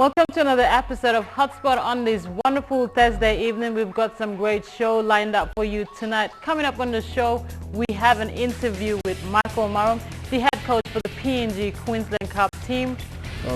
Welcome to another episode of Hotspot on this wonderful Thursday evening. We've got some great show lined up for you tonight. Coming up on the show, we have an interview with Michael Marum, the head coach for the PNG Queensland Cup team.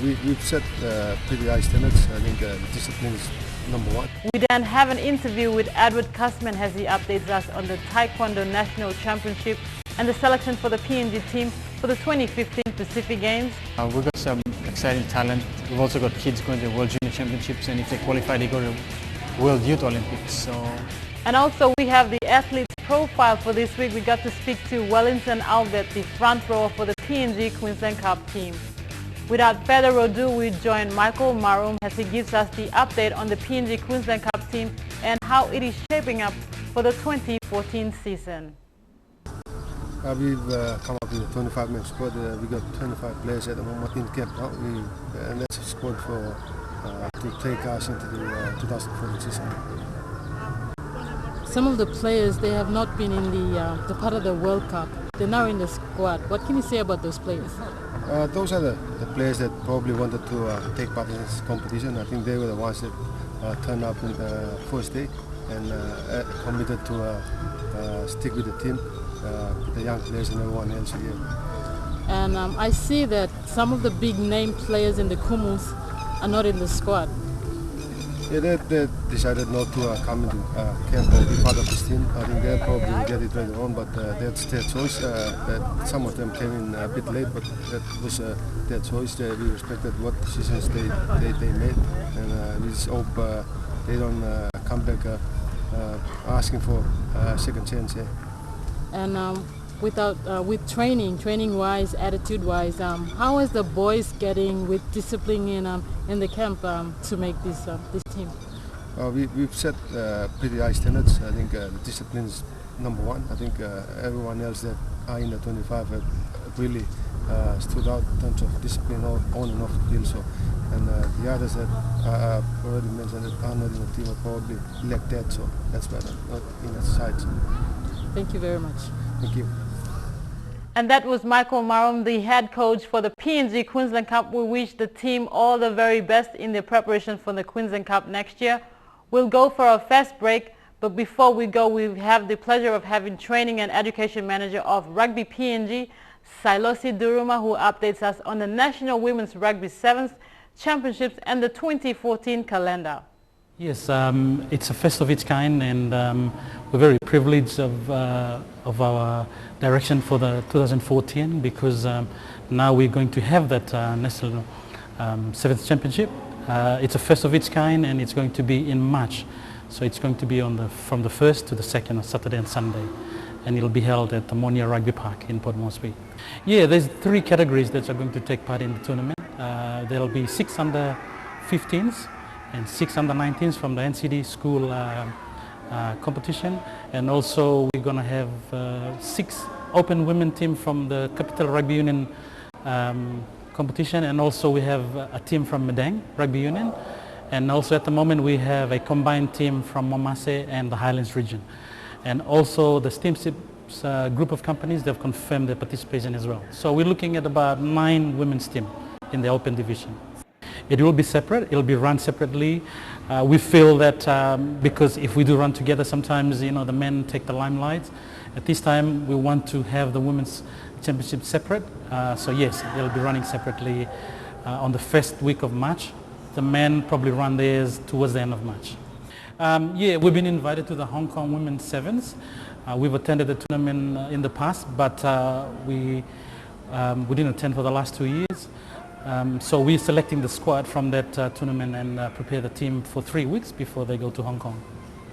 We've set pretty high standards. I think discipline is number one. We then have an interview with Edward Cussman as he updates us on the Taekwondo National Championship and the selection for the PNG team for the 2015 Pacific Games. We've got some exciting talent. We've also got kids going to World Junior Championships, and if they qualify, they go to World Youth Olympics. And also we have the athlete's profile for this week. We got to speak to Wellington Albert, the front rower for the PNG Queensland Cup team. Without further ado, we join Michael Marum as he gives us the update on the PNG Queensland Cup team and how it is shaping up for the 2014 season. We've come up with a 25-man squad. We got 25 players at the moment in camp now. And that's a squad for to take us into the 2014 season. Some of the players, they have not been in the part of the World Cup. They're now in the squad. What can you say about those players? Those are the players that probably wanted to take part in this competition. I think they were the ones that turned up on the first day and committed to stick with the team. The young players and everyone else here. And I see that some of the big name players in the Kumus are not in the squad. Yeah, they decided not to come into camp or be part of this team. I think they'll probably get it later on, but that's their choice. That some of them came in a bit late, but that was their choice. We respected what decisions they made, and we just hope they don't come back asking for a second chance. Yeah. And with training-wise, attitude-wise, how is the boys getting with discipline in the camp to make this team? We've set pretty high standards. I think discipline is number one. I think everyone else that are in the 25 have really stood out in terms of discipline on and off the field. So, and the others that I already mentioned that are not in the team are probably lack that. So that's why they're not in the side. So. Thank you very much. Thank you. And that was Michael Marum, the head coach for the PNG Queensland Cup. We wish the team all the very best in their preparation for the Queensland Cup next year. We'll go for a fast break, but before we go, we have the pleasure of having training and education manager of Rugby PNG, Silosi Duruma, who updates us on the National Women's Rugby Sevens Championships and the 2014 calendar. Yes, it's a first of its kind, and we're very privileged of our direction for the 2014 because now we're going to have that National Sevens Championship. It's a first of its kind, and it's going to be in March. So it's going to be from the 1st to the 2nd on Saturday and Sunday, and it'll be held at the Monia Rugby Park in Port Moresby. Yeah, there's 3 categories that are going to take part in the tournament. There'll be 6 under 15s and 6 under 19s from the NCD school competition, and also we're going to have 6 open women team from the Capital Rugby Union competition, and also we have a team from Madang Rugby Union, and also at the moment we have a combined team from Momase and the Highlands region, and also the Steamships group of companies, they've confirmed their participation as well. So we're looking at about 9 women's team in the open division. It will be separate, it will be run separately. We feel that because if we do run together, sometimes the men take the limelight. At this time we want to have the women's championship separate. So yes, they'll be running separately on the first week of March. The men probably run theirs towards the end of March. Yeah, we've been invited to the Hong Kong Women's Sevens. We've attended the tournament in the past, but we didn't attend for the last 2 years. So we're selecting the squad from that tournament and prepare the team for 3 weeks before they go to Hong Kong.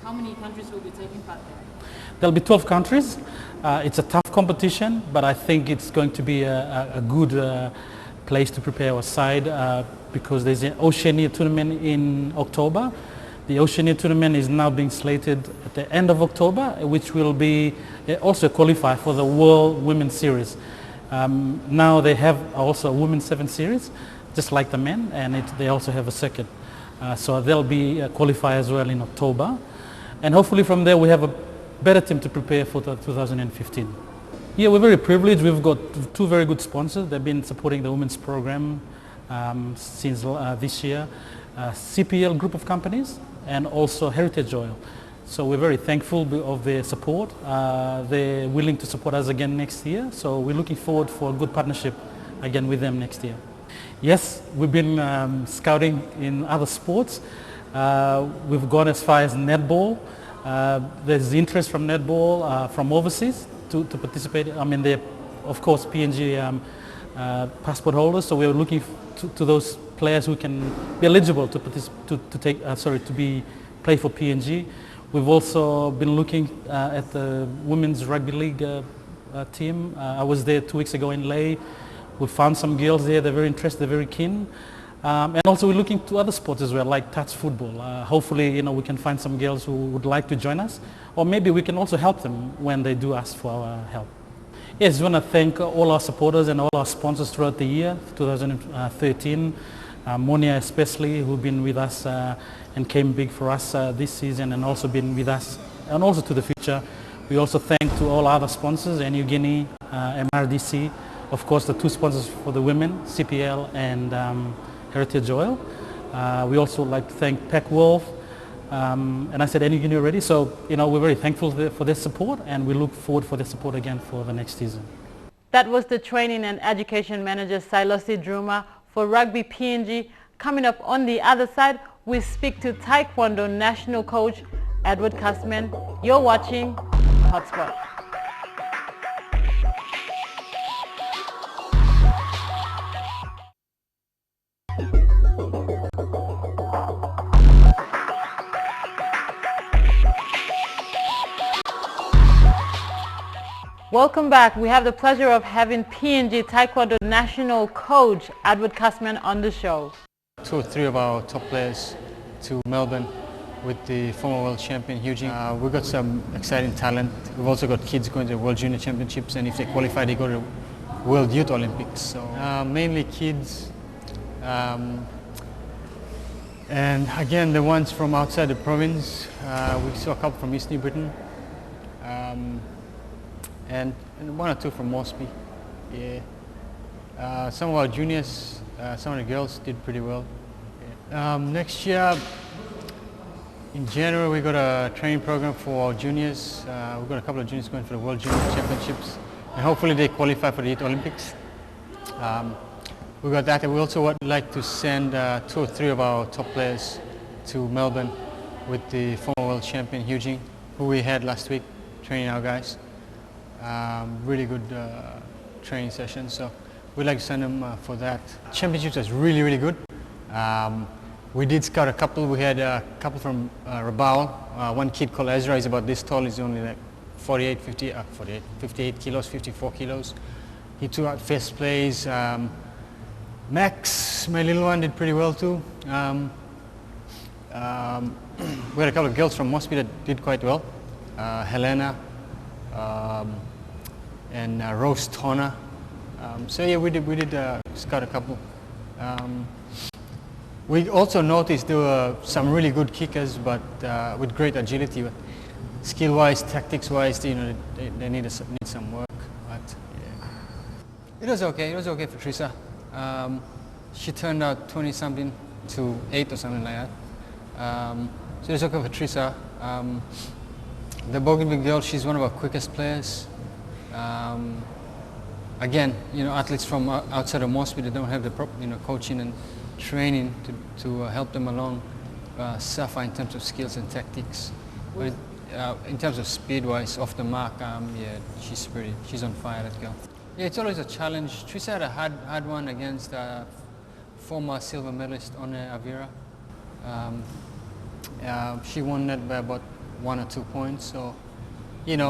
How many countries will be taking part there? There'll be 12 countries. It's a tough competition, but I think it's going to be a good place to prepare our side because there's an Oceania tournament in October. The Oceania tournament is now being slated at the end of October, which will be also qualify for the World Women's Series. Now they have also a Women's 7 series, just like the men, and they also have a circuit. So they'll be qualify as well in October. And hopefully from there we have a better team to prepare for 2015. Yeah, we're very privileged. We've got 2 very good sponsors. They've been supporting the women's program since this year, CPL group of companies, and also Heritage Oil. So we're very thankful of their support. They're willing to support us again next year. So we're looking forward for a good partnership again with them next year. Yes, we've been scouting in other sports. We've gone as far as netball. There's interest from netball from overseas to participate. I mean, they're of course PNG passport holders, so we're looking to those players who can be eligible to play for PNG. We've also been looking at the women's rugby league team. I was there 2 weeks ago in Lae. We found some girls there. They're very interested. They're very keen. And also we're looking to other sports as well, like touch football. Hopefully, we can find some girls who would like to join us, or maybe we can also help them when they do ask for our help. Yes, I want to thank all our supporters and all our sponsors throughout the year, 2013. Monia especially, who've been with us and came big for us this season, and also been with us and also to the future. We also thank to all other sponsors, NU Guinea, MRDC, of course the two sponsors for the women, CPL and Heritage Oil. We also like to thank Pac Wolf, and I said NU Guinea already, so we're very thankful for their support, and we look forward for their support again for the next season. That was the Training and Education Manager Silosi Druma for Rugby PNG. Coming up on the other side, we speak to Taekwondo National Coach Edward Custman. You're watching Hotspot. Welcome back. We have the pleasure of having PNG Taekwondo National Coach Edward Custman on the show. 2 or 3 of our top players to Melbourne with the former world champion Hugh Jing. We've got some exciting talent. We've also got kids going to the World Junior Championships, and if they qualify, they go to World Youth Olympics. So mainly kids, and again the ones from outside the province. We saw a couple from East New Britain, and 1 or 2 from Moresby. Yeah. Some of our juniors, some of the girls did pretty well. Yeah. Next year, in January, we got a training program for our juniors. We've got a couple of juniors going for the World Junior Championships, and hopefully they qualify for the Youth Olympics. We got that, and we also would like to send 2 or 3 of our top players to Melbourne with the former world champion Hugh Jing, who we had last week training our guys. Really good training session, so we'd like to send them for that. Championships was really, really good. We did scout a couple. We had a couple from Rabaul. One kid called Ezra, he's about this tall. He's only like 58 kilos, 54 kilos. He took out first place. Max, my little one, did pretty well too. We had a couple of girls from Moresby that did quite well. Helena and Rose Tona. So yeah, we did scout a couple. We also noticed there were some really good kickers, but with great agility. But skill-wise, tactics-wise, they need some work. But yeah. It was okay. It was okay for Trisa. She turned out 20-something to 8 or something like that. So it was okay for Trisa. The Bougainville girl, she's one of our quickest players. Again, athletes from outside of Moresby, they don't have the proper, coaching and training to help them along, suffer in terms of skills and tactics. But in terms of speed-wise, off the mark, yeah, she's on fire, that girl. Yeah, it's always a challenge. Trisa had a hard one against former silver medalist One Avira. She won that by about 1 or 2 points. So, being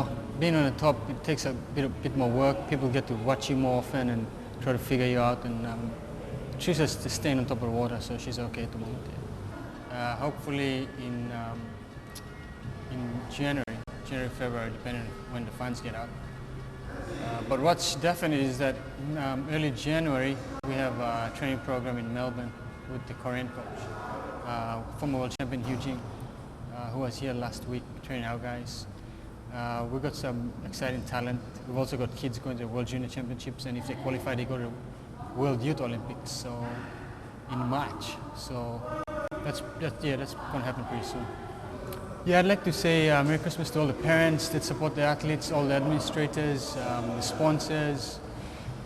on the top, it takes a bit more work. People get to watch you more often and try to figure you out. And Trisa's staying on top of the water, so she's okay at the moment. Yeah. Hopefully in January, February, depending on when the funds get out. But what's definite is that early January we have a training program in Melbourne with the Korean coach, former world champion Hugh Jing, who was here last week training our guys. We've got some exciting talent. We've also got kids going to the World Junior Championships, and if they qualify, they go to World Youth Olympics. So in March. So that's going to happen pretty soon. Yeah, I'd like to say Merry Christmas to all the parents that support the athletes, all the administrators, the sponsors,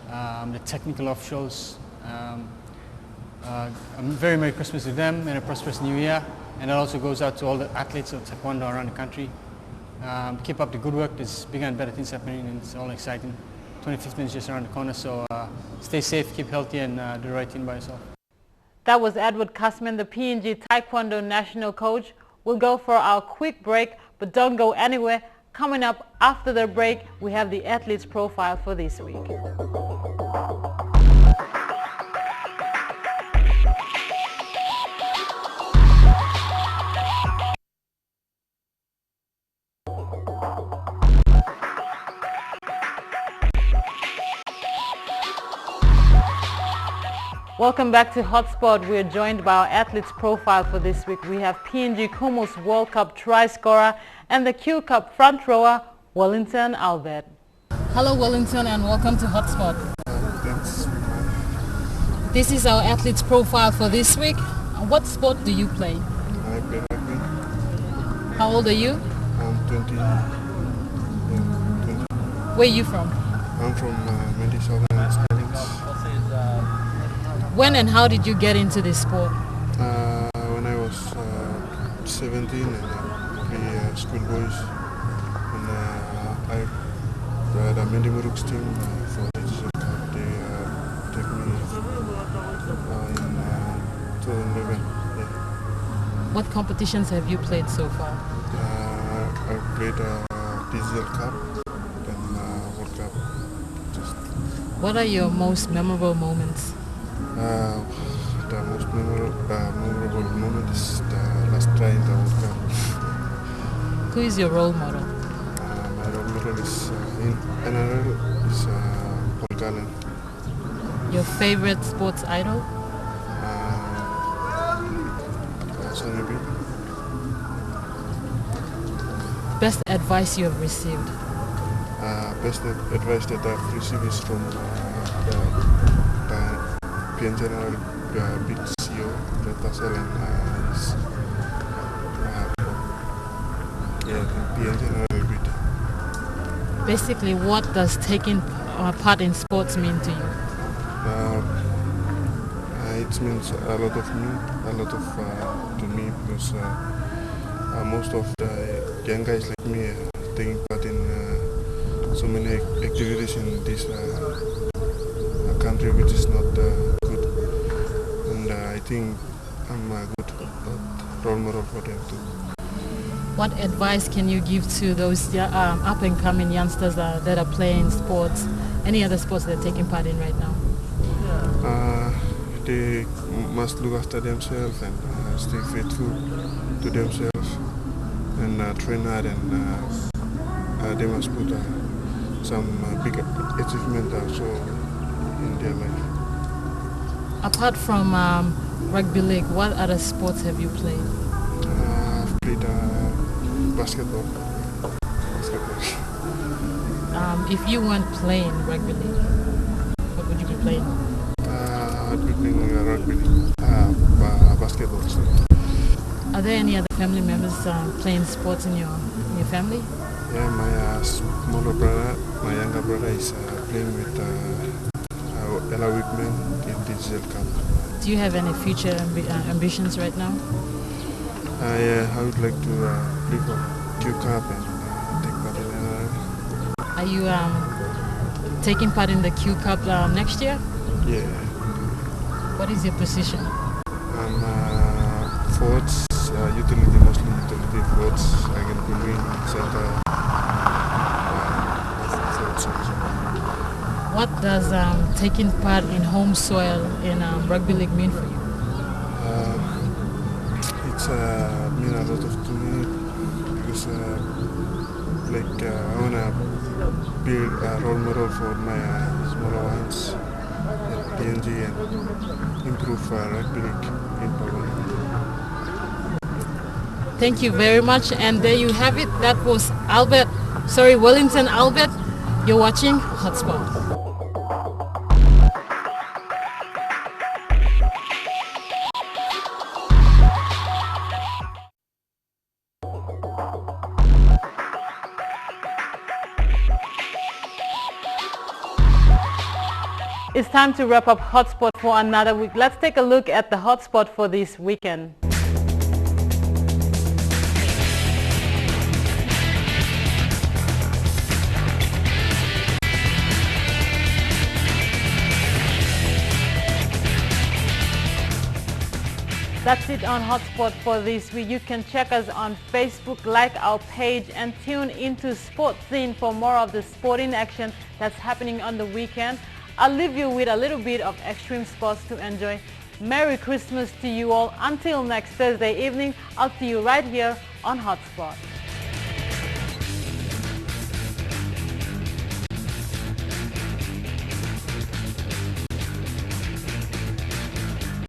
the technical officials. A very Merry Christmas to them and a prosperous New Year. And that also goes out to all the athletes of Taekwondo around the country. Keep up the good work. There's bigger and better things happening, and it's all exciting. 2015 is just around the corner, so stay safe, keep healthy, and do the right thing by yourself. That was Edward Cussman, the PNG Taekwondo national coach. We'll go for our quick break, but don't go anywhere. Coming up after the break, we have the athlete's profile for this week. Welcome back to Hotspot. We are joined by our athlete's profile for this week. We have PNG Kumho's World Cup try scorer and the Q Cup front rower, Wellington Albert. Hello Wellington, and welcome to Hotspot. Thanks. This is our athlete's profile for this week. What sport do you play? I play rugby. How old are you? I'm 20. Yeah, 20. Where are you from? I'm from Mendy Southern Islands. When and how did you get into this sport? When I was 17 and I play schoolboys, and the Mendy Muruks team for the Digital Cup, they take me in 2011. Yeah. What competitions have you played so far? I played Digital Cup and World Cup. What are your most memorable moments? The most memorable moment is the last try in the World Cup. Who is your role model? My role model is in NRL is Paul Gallen. Your favorite sports idol? Sonny Bill. Best advice you have received? Best advice that I've received is from the PN General big CEO, Brett Tassel, and his PN General bit. Basically, what does taking part in sports mean to you? It means a lot to me because most of the young guys like me are taking part in so many activities in this country which is not good, and I think I'm a good role model for them too. What advice can you give to those up and coming youngsters that are playing sports, any other sports they're taking part in right now? They must look after themselves and stay faithful to themselves and train hard, and they must put some big achievement also in their life. Apart from rugby league, what other sports have you played? I've played basketball. If you weren't playing rugby league, what would you be playing? I'd be playing rugby, basketball. So. Are there any other family members playing sports in your family? Yeah, my smaller brother, my younger brother is playing with Ella Whitman in Digital Cup. Do you have any future ambitions right now? Yeah, I would like to play for Q Cup and take part in NRL. Are you taking part in the Q Cup next year? Yeah. What is your position? I'm forwards, utility, mostly utility forwards. I can be wing, center, forwards also. What does taking part in home soil in rugby league mean for you? It's mean a lot to me because I wanna be a role model for my smaller ones at PNG and improve rugby league in Palawan. Thank you very much, and there you have it. That was Wellington Albert. You're watching Hotspot. It's time to wrap up Hotspot for another week. Let's take a look at the hotspot for this weekend. That's it on Hotspot for this week. You can check us on Facebook, like our page, and tune into Sports Scene for more of the sporting action that's happening on the weekend. I'll leave you with a little bit of extreme sports to enjoy. Merry Christmas to you all. Until next Thursday evening, I'll see you right here on Hotspot.